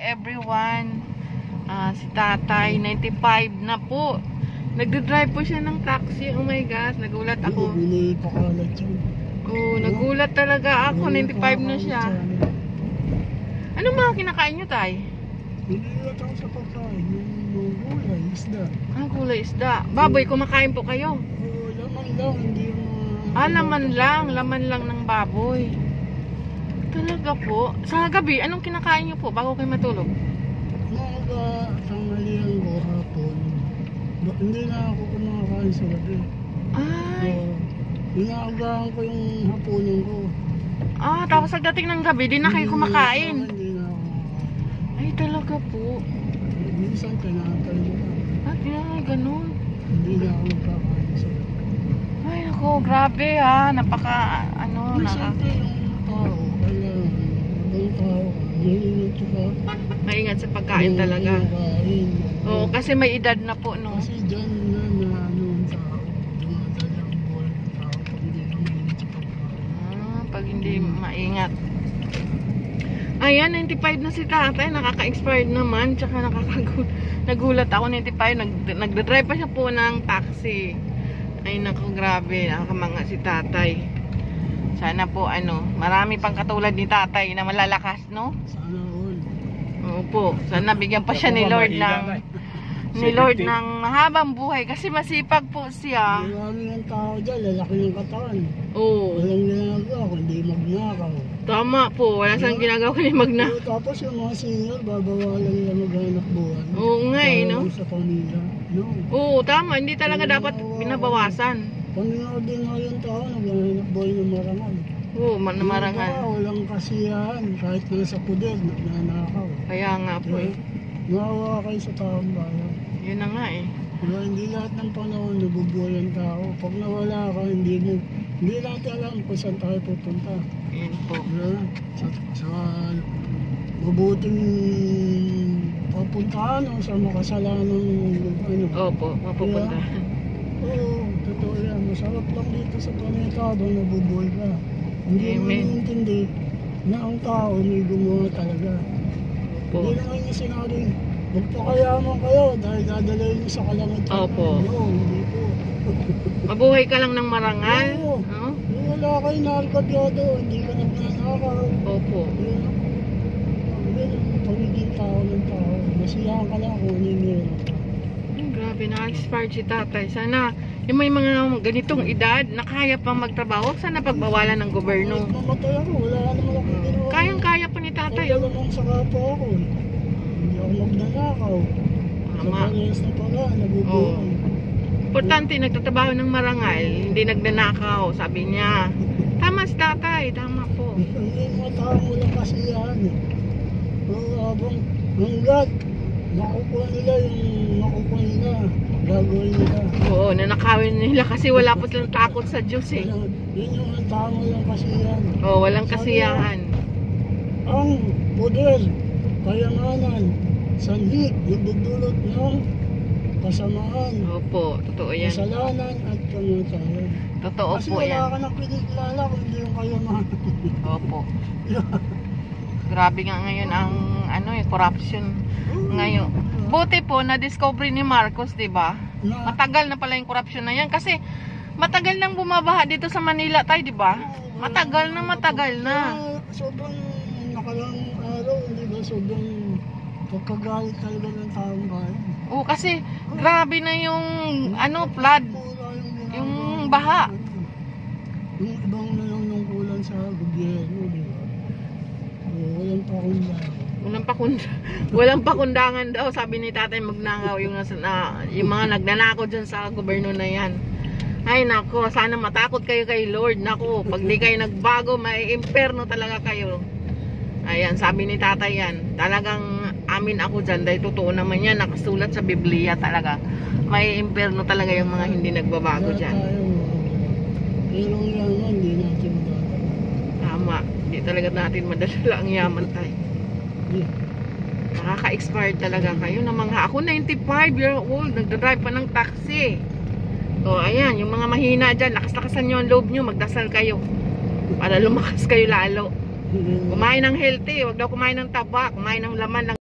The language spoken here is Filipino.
everyone. Si tatay, 95 na po. Nagdadrive po siya ng taxi. Oh my gosh, nagulat ako. Oh, nagulat talaga ako. 95 na siya. Ano mga kinakain nyo, tay? Nililat ako sa pagkain. Yung gulay, isda. Gulay isda. Baboy, kumakain po kayo? Oo, laman lang. Hindi yung... Laman lang ng baboy. Talaga po. Sa gabi, anong kinakain nyo po bago kayo matulog? Umaga, tanghalian ko hapon. Hindi na ako kumakain sa gabi. Ay. Inaagahan ko yung hapunan ko. Tapos pagdating ng gabi, di na kayo kumakain. Hindi na ako kumakain. Ay, talaga po. Minsan kinakay mo na. Ay, ganun. Hindi na ako nagkakain sa gabi. Ay, ako, grabe ha. Napaka, Minsan yung tao, kailangan, ibang tao, maingat ka. Maingat sa pagkain talaga. Oo, kasi may edad na po, no? Kasi dyan na ang tao, dumadali ang buhay ng tao pag hindi ka maingat sa pagkain. Pag hindi maingat. Ayan, 95 na si tatay. Nakaka-expired naman. Tsaka nagulat ako, 95. Nagdadrive pa siya po ng taxi. Ay, naku, grabe. Nakakamanga si tatay. Sana po, marami pang katulad ni tatay na malalakas, no? Sana all. Opo. Sana bigyan pa siya ni Lord ng mahabang buhay. Kasi masipag po siya. Marami ng tao dyan, lalaki ng katawan. Oo. Walang ginagawa, kundi magnakaw. Tama po. Wala siyang ginagawa kundi Tapos yung mga senior, babawalan nila maghanap buhay. Oo nga no? Sa pamilya. No. Oo, tama. Hindi talaga dapat binabawasan. Kung ordinaryong tao, naghahanap buhay ng marangal. Oo, marangal. Walang kasiyahan, kahit nasa puder, nagnanakaw. Kaya nga po eh. Maawa kayo sa taong bayan. Yun na nga eh. Diba, hindi lahat ng panahon nabubuhay ang tao. Pag nawala ka, hindi natin alam kung saan tayo pupunta. Yan po. Diba? Sa mabuting papuntahan o sa makasalanang Opo, mapupunta. Oo, totoo yan. Masarap lang dito sa planeta habang nabubuhay ka. Hindi mo naiintindi na ang tao may gumawa talaga. Hindi na ngayon sinabing magpakayaman kayo dahil dadalayin niyo sa kalangitan. Opo. No, hindi po. Mabuhay ka lang ng marangal. Oo. No? Wala kayo nakakabyado, hindi ka nagnanakaw. Opo. Yun ang pagiging tao ng tao. Masiyahan ka lang kung ano yung meron ka. Grabe, na-expired si tatay. Sana yung may mga ganitong edad na kaya pang magtrabaho, sana pagbawalan ng gobyerno. Mamatay ako, wala naman akong ginawa. Kayang-kaya po ni tatay. Wala namang sa kapwa ako. Hindi ako magnanakaw. Sa parehas na pala, nabubuhay. Importante, nagtatrabaho ng marangal, hindi nagnanakaw, sabi niya. Tama si tatay, tama po. Hindi mga tao walang kasiyahan eh. Habang hanggat makukuha nila yung makukuha nila, gagawin nila. Oo, nanakawin nila kasi wala po silang takot sa Diyos eh. Yun yung mga tao walang kasiyahan. Oo, walang kasiyahan. Ang poder, kayamanan, sanhi, nagdudulot ng kasamaan, Opo, totoo yan. kasalanan at kamatayan. Totoo Kasi po yan. wala ka nang pinikilala kung hindi yung kayamanan. Opo. Grabe nga ngayon ang corruption ngayon. Buti po na-discover ni Marcos, 'di ba? Matagal na pala yung corruption na 'yan kasi matagal nang bumabaha dito sa Manila, tay, 'di ba? Matagal na. Sobrang nakalang araw, hindi ba? Sobrang pagkagalit talaga ng taong bayan. Oo, kasi grabe na yung flood, yung baha. Yung ibang nanungkulan sa gobyerno, di ba? Walang pakundangan daw, sabi ni tatay magnangaw yung mga nagnanakaw dyan sa gobyerno na yan. Ay nako, sana matakot kayo kay Lord. Nako, pag di kayo nagbago, may imperno talaga kayo. Ayan, sabi ni tatay yan. Talagang amin ako dyan, dahil totoo naman yan, nakasulat sa Biblia talaga. May imperno talaga yung mga hindi nagbabago dyan. Pero ang yaman, hindi natin madadala. Tama, hindi talaga natin madadala ang yaman tayo. Nakaka-expired talaga kayo na mga, ako 95-year-old, nagdadrive pa ng taxi. So ayan, yung mga mahina dyan, lakas-lakasan nyo ang loob nyo, magdasal kayo para lumakas kayo lalo. Kumain ng healthy, wag daw kumain ng taba, kumain ng laman ng